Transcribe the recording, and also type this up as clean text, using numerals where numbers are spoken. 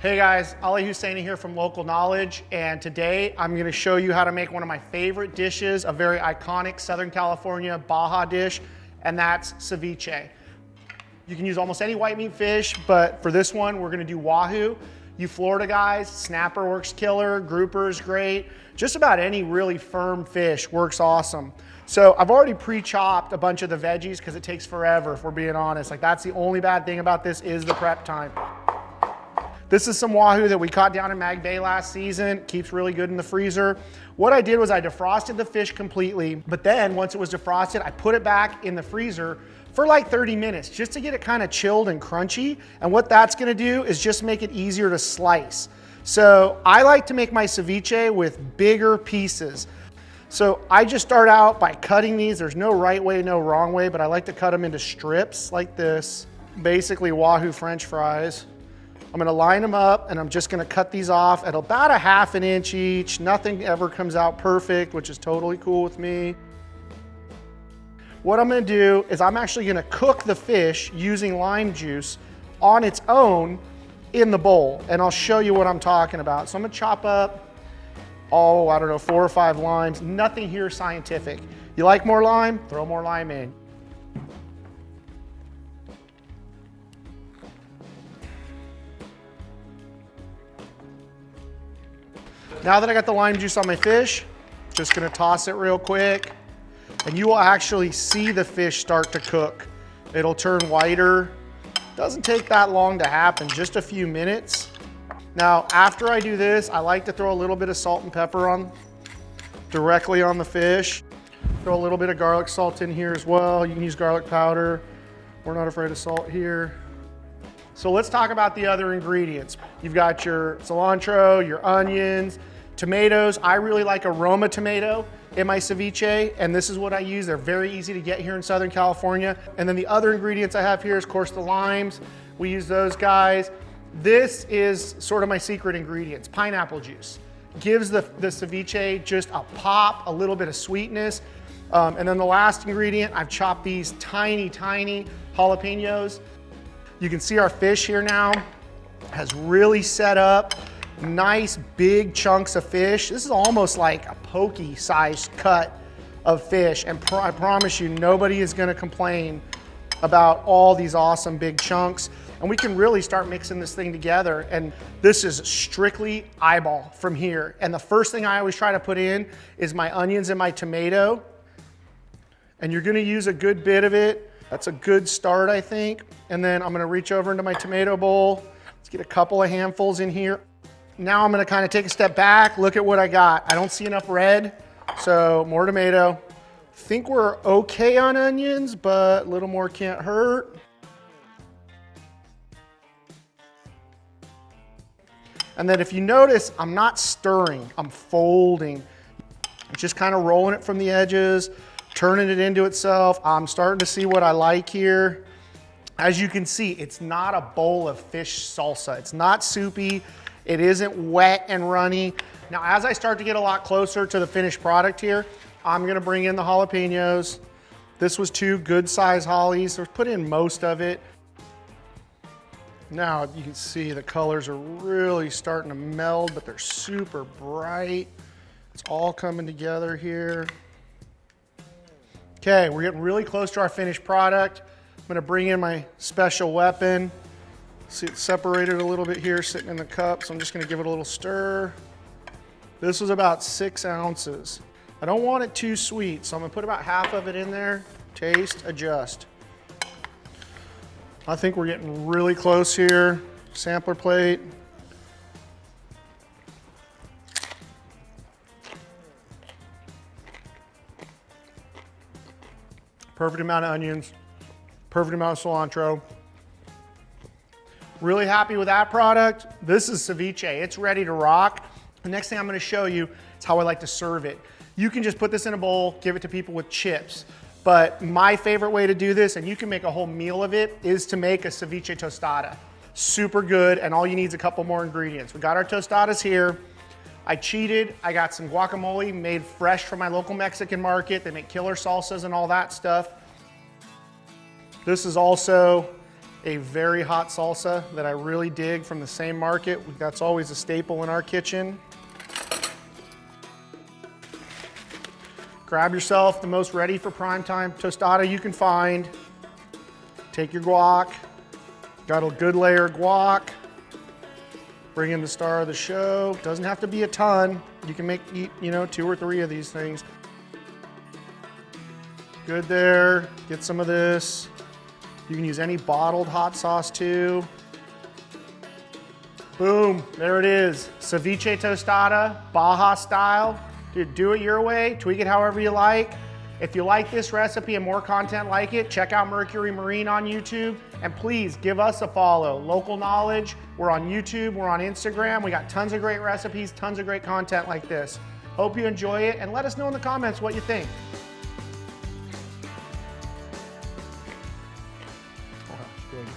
Hey guys, Ali Husseini here from Local Knowledge, and today I'm going to show you how to make one of my favorite dishes, a very iconic Southern California Baja dish, and that's ceviche. You can use almost any white meat fish, but for this one we're going to do wahoo. You Florida guys, snapper works killer, grouper is great. Just about any really firm fish works awesome. So I've already pre-chopped a bunch of the veggies because it takes forever, if we're being honest. Like, that's the only bad thing about this is the prep time. This is some wahoo that we caught down in Mag Bay last season. Keeps really good in the freezer. What I did was I defrosted the fish completely, but then once it was defrosted, I put it back in the freezer for like 30 minutes just to get it kind of chilled and crunchy. And what that's gonna do is just make it easier to slice. So I like to make my ceviche with bigger pieces. So I just start out by cutting these. There's no right way, no wrong way, but I like to cut them into strips like this. Basically wahoo French fries. I'm gonna line them up and I'm just gonna cut these off at about a ½ an inch each. Nothing ever comes out perfect, which is totally cool with me. What I'm gonna do is I'm actually gonna cook the fish using lime juice on its own in the bowl, and I'll show you what I'm talking about. So I'm gonna chop up, I don't know, 4 or 5 limes. Nothing here scientific. You like more lime? Throw more lime in. Now that I got the lime juice on my fish, just gonna toss it real quick, and you will actually see the fish start to cook. It'll turn whiter. Doesn't take that long to happen, just a few minutes. Now, after I do this, I like to throw a little bit of salt and pepper on, directly on the fish. Throw a little bit of garlic salt in here as well. You can use garlic powder. We're not afraid of salt here. So let's talk about the other ingredients. You've got your cilantro, your onions, tomatoes. I really like a Roma tomato in my ceviche, and this is what I use. They're very easy to get here in Southern California. And then the other ingredients I have here is, of course, the limes. We use those guys. This is sort of my secret ingredients. Pineapple juice. Gives the ceviche just a pop, a little bit of sweetness. And then the last ingredient, I've chopped these tiny, tiny jalapenos. You can see our fish here now has really set up. Nice big chunks of fish. This is almost like a pokey sized cut of fish, and I promise you nobody is gonna complain about all these awesome big chunks. And we can really start mixing this thing together, and this is strictly eyeball from here. And the first thing I always try to put in is my onions and my tomato, and you're gonna use a good bit of it. That's a good start, I think. And then I'm gonna reach over into my tomato bowl. Let's get a couple of handfuls in here. Now I'm gonna kind of take a step back, look at what I got. I don't see enough red, so more tomato. Think we're okay on onions, but a little more can't hurt. And then if you notice, I'm not stirring, I'm folding. Just kind of rolling it from the edges, turning it into itself. I'm starting to see what I like here. As you can see, it's not a bowl of fish salsa. It's not soupy. It isn't wet and runny. Now, as I start to get a lot closer to the finished product here, I'm gonna bring in the jalapenos. This was 2 good size hollies, so put in most of it. Now you can see the colors are really starting to meld, but they're super bright. It's all coming together here. Okay, we're getting really close to our finished product. I'm gonna bring in my special weapon. See, it's separated a little bit here, sitting in the cup, so I'm just gonna give it a little stir. This was about 6 ounces. I don't want it too sweet, so I'm gonna put about half of it in there. Taste, adjust. I think we're getting really close here. Sampler plate. Perfect amount of onions, perfect amount of cilantro. Really happy with that product. This is ceviche, it's ready to rock. The next thing I'm gonna show you is how I like to serve it. You can just put this in a bowl, give it to people with chips. But my favorite way to do this, and you can make a whole meal of it, is to make a ceviche tostada. Super good, and all you need is a couple more ingredients. We got our tostadas here. I cheated, I got some guacamole made fresh from my local Mexican market. They make killer salsas and all that stuff. This is also a very hot salsa that I really dig from the same market. That's always a staple in our kitchen. Grab yourself the most ready for prime time tostada you can find. Take your guac. Got a good layer of guac. Bring in the star of the show. Doesn't have to be a ton. You can eat, 2 or 3 of these things. Good there. Get some of this. You can use any bottled hot sauce too. Boom, there it is. Ceviche tostada, Baja style. Dude, do it your way, tweak it however you like. If you like this recipe and more content like it, check out Mercury Marine on YouTube. And please give us a follow. Local Knowledge, we're on YouTube, we're on Instagram. We got tons of great recipes, tons of great content like this. Hope you enjoy it and let us know in the comments what you think. Oh, good.